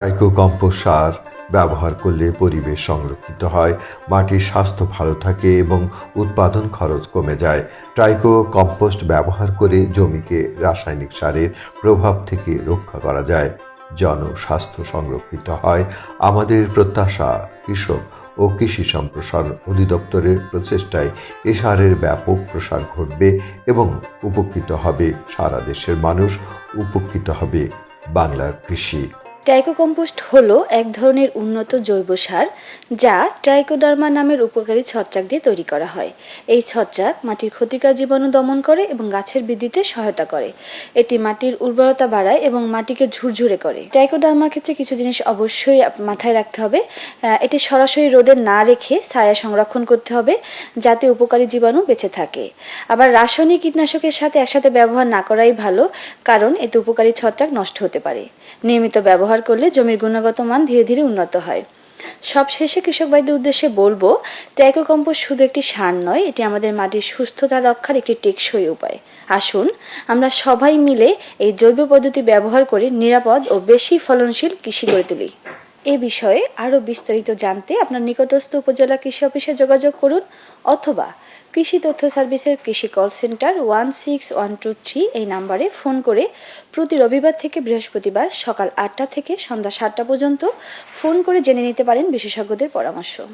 ট্রাইকোকম্পোস্ট সার ব্যবহার করলে পরিবেশ সংরক্ষিত হয়, মাটির স্বাস্থ্য ভালো থাকে এবং উৎপাদন খরচ কমে যায়। ট্রাইকোকম্পোস্ট ব্যবহার করে জমিকে রাসায়নিক সারের প্রভাব থেকে রক্ষা করা যায়, জনস্বাস্থ্য সংরক্ষিত হয়। আমাদের প্রত্যাশা, কৃষক ও কৃষি সম্প্রসারণ অধিদপ্তরের প্রচেষ্টায় এ সারের ব্যাপক প্রসার ঘটবে এবং উপকৃত হবে সারা দেশের মানুষ, উপকৃত হবে বাংলার কৃষি। ট্রাইকোকম্পোস্ট হলো এক ধরনের উন্নত জৈব সার যা ট্রাইকোডার্মা নামের উপকারী ছত্রাক দিয়ে তৈরি করা হয়। এই ছত্রাক মাটির ক্ষতিকর জীবাণু দমন করে এবং গাছের বৃদ্ধিতে সহায়তা করে। এটি মাটির উর্বরতা বাড়ায় এবং মাটিকে ঝুরঝুরে করে। ট্রাইকোডার্মার ক্ষেত্রে কিছু জিনিস অবশ্যই মাথায় রাখতে হবে। এটি সরাসরি রোদে না রেখে ছায়া সংরক্ষণ করতে হবে যাতে উপকারী জীবাণু বেঁচে থাকে। আবার রাসায়নিক কীটনাশকের সাথে একসাথে ব্যবহার না করাই ভালো, কারণ এতে উপকারী ছত্রাক নষ্ট হতে পারে। নিয়মিত ব্যবহার করলে জমির গুণগত মান ধীরে ধীরে উন্নত হয়। সবশেষে কৃষক ভাইদের উদ্দেশ্যে বলবো, ট্রাইকোকম্পোস্ট শুধু একটি সার নয়, এটি আমাদের মাটির সুস্থতা রক্ষার একটি টেকসই উপায়। আসুন আমরা সবাই মিলে এই জৈব পদ্ধতি ব্যবহার করে নিরাপদ ও বেশি ফলনশীল কৃষি গড়ে তুলি। এ বিষয়ে আরও বিস্তারিত জানতে আপনার নিকটস্থ উপজেলা কৃষি অফিসে যোগাযোগ করুন অথবা কৃষি তথ্য সার্ভিসের কৃষি কল সেন্টার 16123 এই নাম্বারে ফোন করে প্রতি রবিবার থেকে বৃহস্পতিবার সকাল 8টা থেকে সন্ধ্যা 7টা পর্যন্ত ফোন করে জেনে নিতে পারেন বিশেষজ্ঞদের পরামর্শ।